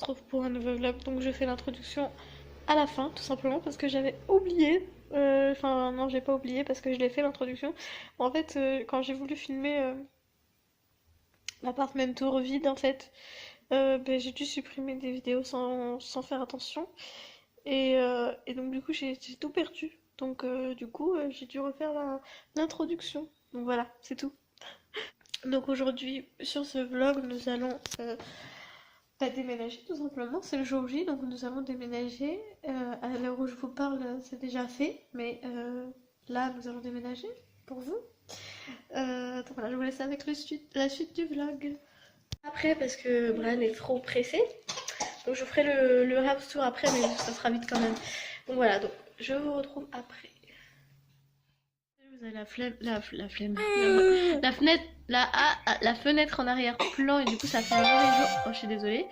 retrouve pour un nouveau vlog. Donc je fais l'introduction à la fin, tout simplement parce que j'avais oublié. Enfin non, j'ai pas oublié parce que je l'ai fait l'introduction. En fait, quand j'ai voulu filmer l'appartement vide, en fait, ben, j'ai dû supprimer des vidéos sans faire attention. Et donc du coup j'ai tout perdu. Donc du coup j'ai dû refaire l'introduction. Donc voilà, c'est tout. Donc aujourd'hui sur ce vlog nous allons déménager tout simplement. C'est le jour J, donc nous allons déménager. À l'heure où je vous parle c'est déjà fait, mais là nous allons déménager pour vous. Donc voilà, je vous laisse avec la suite du vlog. Après parce que Brian est trop pressé. Donc je ferai le house tour après, mais ça sera vite quand même. Donc voilà, donc je vous retrouve après. Vous avez la flemme, la flemme, la fenêtre, la fenêtre en arrière-plan et du coup ça fait un mauvais jour. Oh, je suis désolée.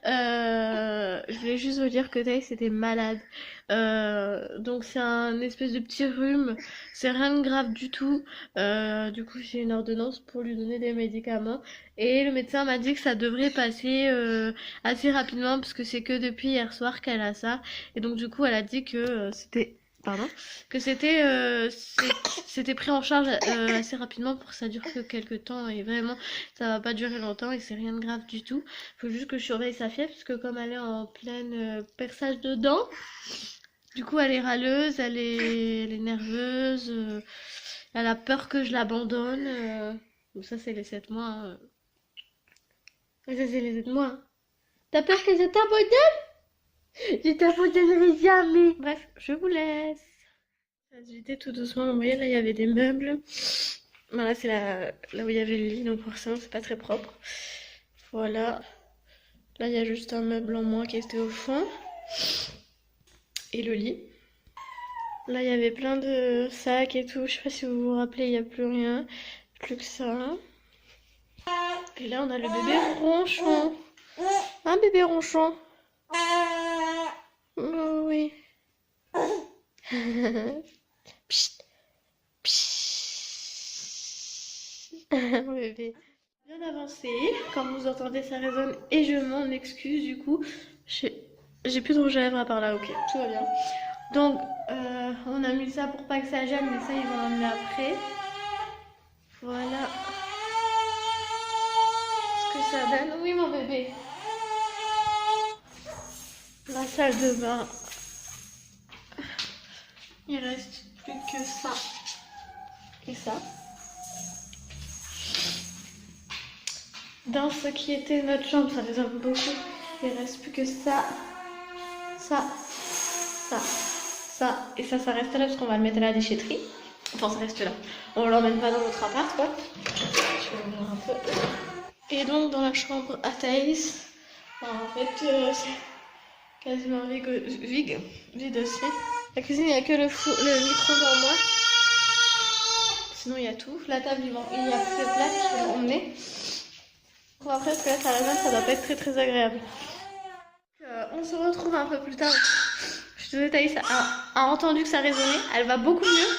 Je voulais juste vous dire que Thaïs était malade. Donc c'est un espèce de petit rhume. C'est rien de grave du tout. Du coup j'ai une ordonnance pour lui donner des médicaments. Et le médecin m'a dit que ça devrait passer assez rapidement parce que c'est que depuis hier soir qu'elle a ça. Et donc du coup elle a dit que c'était pris en charge assez rapidement pour que ça dure que quelques temps et vraiment ça va pas durer longtemps et c'est rien de grave du tout. Faut juste que je surveille sa fièvre parce que comme elle est en pleine perçage de dents, du coup elle est râleuse, elle est nerveuse, elle a peur que je l'abandonne. Donc ça c'est les 7 mois. Ça c'est les 7 mois. Hein. T'as peur que je t'abandonne? Je t'abandonnerai jamais. Bref, je vous laisse. J'étais tout doucement. Vous voyez, là, il y avait des meubles. Voilà, c'est là où il y avait le lit, donc forcément, c'est pas très propre. Voilà. Là, il y a juste un meuble en moins qui était au fond. Et le lit. Là, il y avait plein de sacs et tout. Je sais pas si vous vous rappelez, il n'y a plus rien. Plus que ça. Et là, on a le bébé ronchon. Un bébé ronchon. Oh, oui. Psst. Psst. Mon bébé. Bien avancé. Comme vous entendez, ça résonne et je m'en excuse du coup. J'ai plus de rouge à lèvres à part là, ok, tout va bien. Donc, on a mis ça pour pas que ça gêne, mais ça, ils vont l'emmener après. Voilà. Ce que ça donne. Oui, mon bébé. La salle de bain. Il reste plus que ça et ça. Dans ce qui était notre chambre, ça résonne beaucoup. Il reste plus que ça, ça, ça, ça et ça reste là parce qu'on va le mettre à la déchetterie. Enfin, ça reste là. On l'emmène pas dans notre appart, quoi. Je vais vous voir un peu. Et donc dans la chambre à Thaïs, en fait, c'est quasiment vide aussi. La cuisine, il n'y a que le micro-ondes en moins. Sinon, il y a tout. La table, il y a plus de place, je vais l'emmener. Bon, après, parce que là, ça résonne, ça doit pas être très très agréable. On se retrouve un peu plus tard. Je te disais, Thaïs a entendu que ça résonnait. Elle va beaucoup mieux.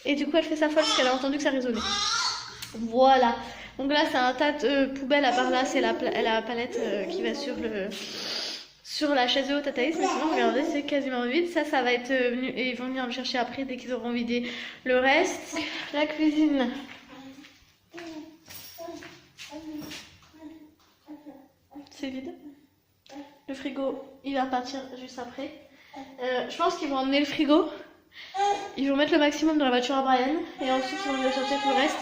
Et du coup, elle fait sa folle parce qu'elle a entendu que ça résonnait. Voilà. Donc là, c'est un tas de poubelles. À part là, c'est la palette qui va sur la chaise de haute à Thaïs. Mais sinon, regardez, c'est quasiment vide. Ça va être venu. Et ils vont venir me chercher après dès qu'ils auront vidé le reste. La cuisine. C'est vide. Le frigo, il va partir juste après. Je pense qu'ils vont emmener le frigo. Ils vont mettre le maximum dans la voiture à Brian. Et ensuite, ils vont venir chercher tout le reste.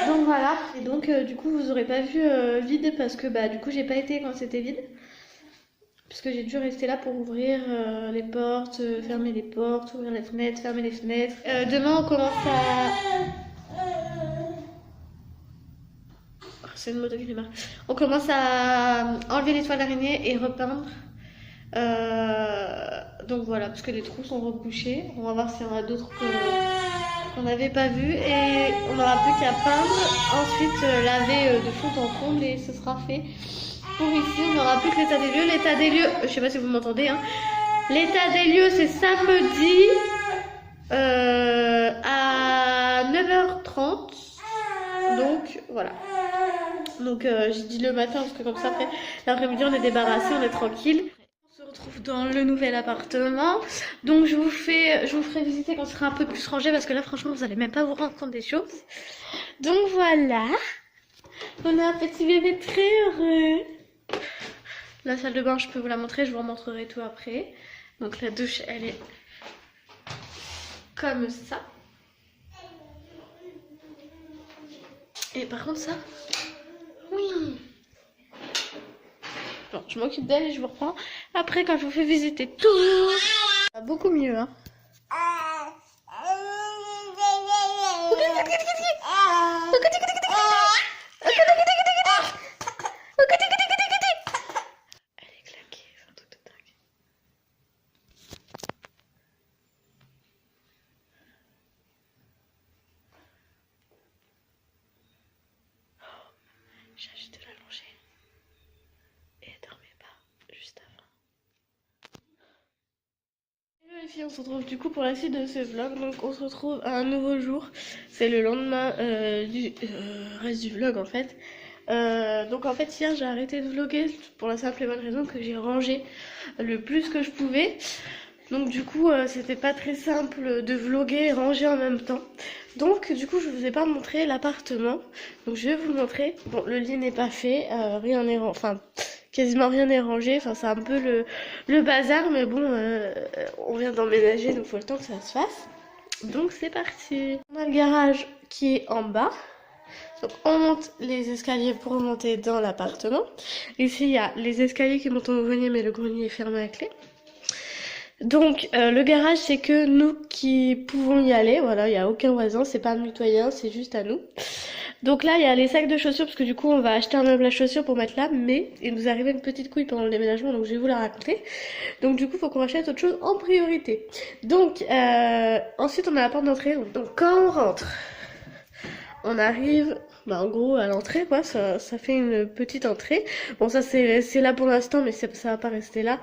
Donc voilà. Et donc, du coup, vous aurez pas vu vide parce que du coup, j'ai pas été quand c'était vide. Parce que j'ai dû rester là pour ouvrir les portes, fermer les portes, ouvrir les fenêtres, fermer les fenêtres. Demain, on commence à... C'est une moto qui démarre. On commence à enlever les toiles d'araignée et repeindre. Donc voilà, parce que les trous sont rebouchés. On va voir s'il y en a d'autres qu'on n'avait pas vu. Et on n'aura plus qu'à peindre. Ensuite, laver de fond en comble et ce sera fait. Pour ici, on n'aura plus que l'état des lieux. L'état des lieux, je sais pas si vous m'entendez. Hein. L'état des lieux, c'est samedi à 9h30. Donc voilà. Donc j'ai dit le matin parce que comme ça après l'après-midi on est débarrassé, on est tranquille. On se retrouve dans le nouvel appartement. Donc je vous ferai visiter quand ce sera un peu plus rangé parce que là franchement vous allez même pas vous rendre compte des choses. Donc voilà. On a un petit bébé très heureux. La salle de bain je peux vous la montrer, je vous remontrerai tout après. Donc la douche elle est comme ça. Et par contre ça, oui. Bon, je m'occupe d'elle et je vous reprends après quand je vous fais visiter tout. Ça va beaucoup mieux, hein. Elle est claquée, c'est un truc de dingue. J'ai juste de l'allonger. Et elle dormait pas juste avant. Hello les filles, on se retrouve du coup pour la suite de ce vlog. Donc on se retrouve à un nouveau jour. C'est le lendemain du reste du vlog en fait. Donc en fait hier j'ai arrêté de vlogger pour la simple et bonne raison que j'ai rangé le plus que je pouvais. Donc du coup c'était pas très simple de vlogger et ranger en même temps. Donc du coup je vous ai pas montré l'appartement. Donc je vais vous le montrer. Bon, le lit n'est pas fait, rien n'est enfin quasiment rien n'est rangé. Enfin c'est un peu le bazar, mais bon on vient d'emménager donc faut le temps que ça se fasse. Donc c'est parti. On a le garage qui est en bas. Donc on monte les escaliers pour monter dans l'appartement. Ici il y a les escaliers qui montent au grenier, mais le grenier est fermé à clé. Donc le garage c'est que nous qui pouvons y aller, voilà, il n'y a aucun voisin, c'est pas mitoyen, c'est juste à nous. Donc là il y a les sacs de chaussures parce que du coup on va acheter un meuble à chaussures pour mettre là, mais il nous est arrivé une petite couille pendant le déménagement donc je vais vous la raconter. Donc du coup il faut qu'on achète autre chose en priorité. Donc ensuite on a la porte d'entrée, donc quand on rentre, on arrive en gros à l'entrée quoi, ça fait une petite entrée. Bon ça c'est là pour l'instant mais ça va pas rester là.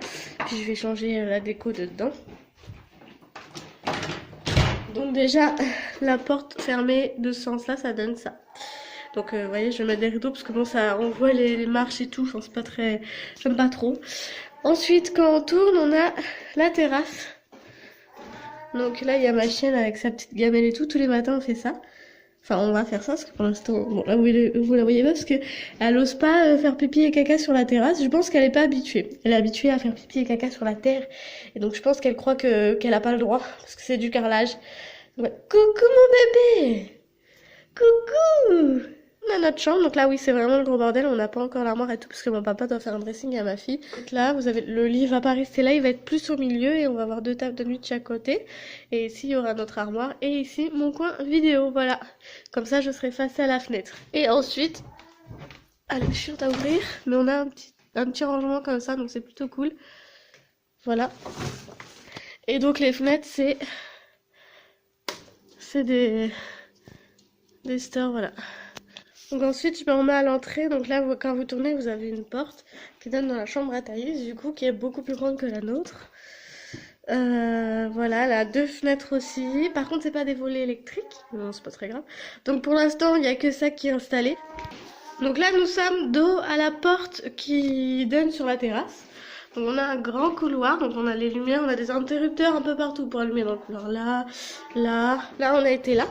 Puis je vais changer la déco de dedans. Donc déjà la porte fermée de ce sens là ça donne ça. Donc vous voyez je vais mettre des rideaux parce que bon ça on voit les marches et tout, enfin c'est pas très, j'aime pas trop. Ensuite quand on tourne on a la terrasse. Donc là il y a ma chienne avec sa petite gamelle et tout, tous les matins on fait ça. Enfin, on va faire ça parce que pour l'instant, bon là vous la voyez pas parce que elle ose pas faire pipi et caca sur la terrasse. Je pense qu'elle est pas habituée. Elle est habituée à faire pipi et caca sur la terre et donc je pense qu'elle croit qu'elle a pas le droit parce que c'est du carrelage. Ouais. Coucou mon bébé, coucou. On a notre chambre, donc là oui c'est vraiment le gros bordel, on n'a pas encore l'armoire et tout parce que mon papa doit faire un dressing à ma fille. Donc là vous avez le lit va pas rester là, il va être plus au milieu et on va avoir deux tables de nuit de chaque côté. Et ici il y aura notre armoire et ici mon coin vidéo, voilà. Comme ça je serai face à la fenêtre. Et ensuite, elle est chiante à ouvrir, mais on a un petit rangement comme ça donc c'est plutôt cool. Voilà. Et donc les fenêtres c'est des stores, voilà. Donc ensuite je me remets à l'entrée, donc là quand vous tournez vous avez une porte qui donne dans la chambre à Thaïs du coup qui est beaucoup plus grande que la nôtre. Voilà, elle a deux fenêtres aussi, par contre c'est pas des volets électriques, non c'est pas très grave. Donc pour l'instant il n'y a que ça qui est installé. Donc là nous sommes dos à la porte qui donne sur la terrasse. Donc on a un grand couloir, donc on a les lumières, on a des interrupteurs un peu partout pour allumer dans le couloir. Là on a été là.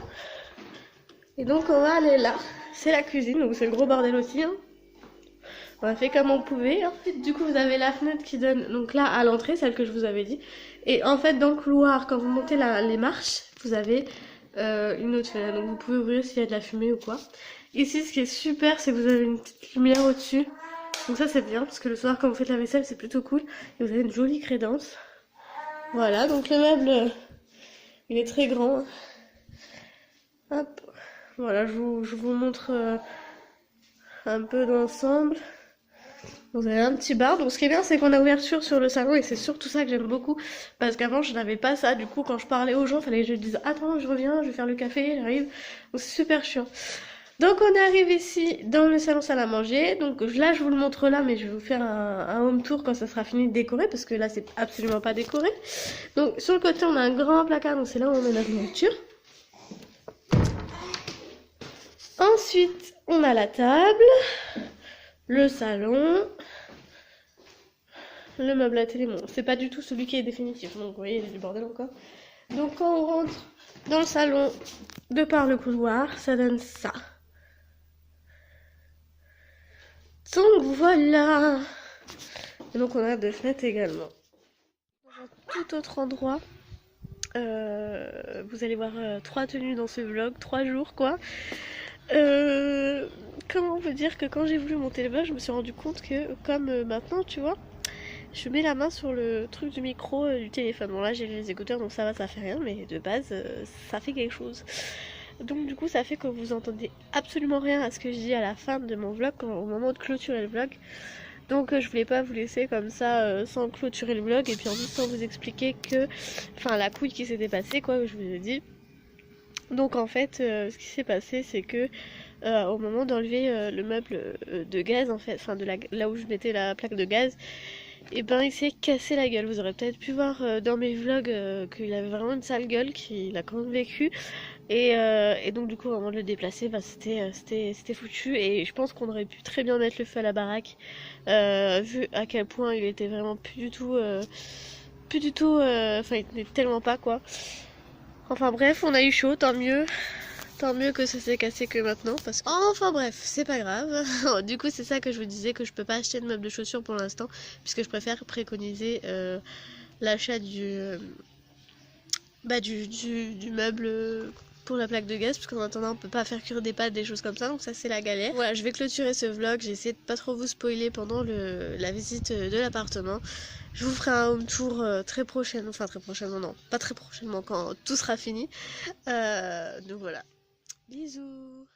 Et donc on va aller là. C'est la cuisine, donc c'est le gros bordel aussi. Hein. On a fait comme on pouvait. Ensuite, du coup, vous avez la fenêtre qui donne donc là à l'entrée, celle que je vous avais dit. Et en fait, dans le couloir, quand vous montez les marches, vous avez une autre fenêtre. Donc vous pouvez ouvrir s'il y a de la fumée ou quoi. Ici, ce qui est super, c'est que vous avez une petite lumière au-dessus. Donc ça, c'est bien, parce que le soir, quand vous faites la vaisselle, c'est plutôt cool. Et vous avez une jolie crédence. Voilà, donc le meuble, il est très grand. Hop. Voilà, je vous montre un peu d'ensemble. Vous avez un petit bar. Donc ce qui est bien, c'est qu'on a ouverture sur le salon et c'est surtout ça que j'aime beaucoup. Parce qu'avant, je n'avais pas ça. Du coup, quand je parlais aux gens, il fallait que je dise attends, je reviens, je vais faire le café, j'arrive. Donc c'est super chiant. Donc on arrive ici dans le salon salle à manger. Donc là, je vous le montre là, mais je vais vous faire un home tour quand ça sera fini de décorer. Parce que là, c'est absolument pas décoré. Donc sur le côté, on a un grand placard. Donc c'est là où on met notre nourriture. Ensuite, On a la table, le salon, le meuble à télé. Bon, c'est pas du tout celui qui est définitif, donc vous voyez, il y a du bordel encore. Donc quand on rentre dans le salon, de par le couloir, ça donne ça. Donc voilà. Et donc on a deux fenêtres également. Dans un tout autre endroit, vous allez voir 3 tenues dans ce vlog, 3 jours quoi. Comment on peut dire que quand j'ai voulu monter le vlog, je me suis rendu compte que comme maintenant tu vois, je mets la main sur le truc du micro du téléphone. Bon là j'ai les écouteurs donc ça va, ça fait rien, mais de base ça fait quelque chose. Donc du coup ça fait que vous entendez absolument rien à ce que je dis à la fin de mon vlog, au moment de clôturer le vlog. Donc je voulais pas vous laisser comme ça sans clôturer le vlog et puis en plus sans vous expliquer que, enfin la couille qui s'était passée quoi, je vous ai dit. Donc en fait ce qui s'est passé c'est que au moment d'enlever le meuble de gaz en fait, enfin là où je mettais la plaque de gaz, et ben il s'est cassé la gueule. Vous aurez peut-être pu voir dans mes vlogs qu'il avait vraiment une sale gueule, qu'il a quand même vécu. Et donc du coup au moment de le déplacer, bah, c'était foutu. Et je pense qu'on aurait pu très bien mettre le feu à la baraque, vu à quel point il était vraiment plus du tout, enfin il tenait tellement pas quoi. Enfin bref, on a eu chaud, tant mieux. Tant mieux que ça s'est cassé que maintenant parce que... Enfin bref, c'est pas grave. Du coup c'est ça que je vous disais, que je peux pas acheter de meubles de chaussures pour l'instant, puisque je préfère préconiser l'achat du meuble pour la plaque de gaz, parce qu'en attendant on peut pas faire cuire des pâtes, des choses comme ça, donc ça c'est la galère. Voilà, je vais clôturer ce vlog, j'ai essayé de pas trop vous spoiler pendant la visite de l'appartement. Je vous ferai un home tour très prochainement, enfin très prochainement non, pas très prochainement, quand tout sera fini. Donc voilà. Bisous.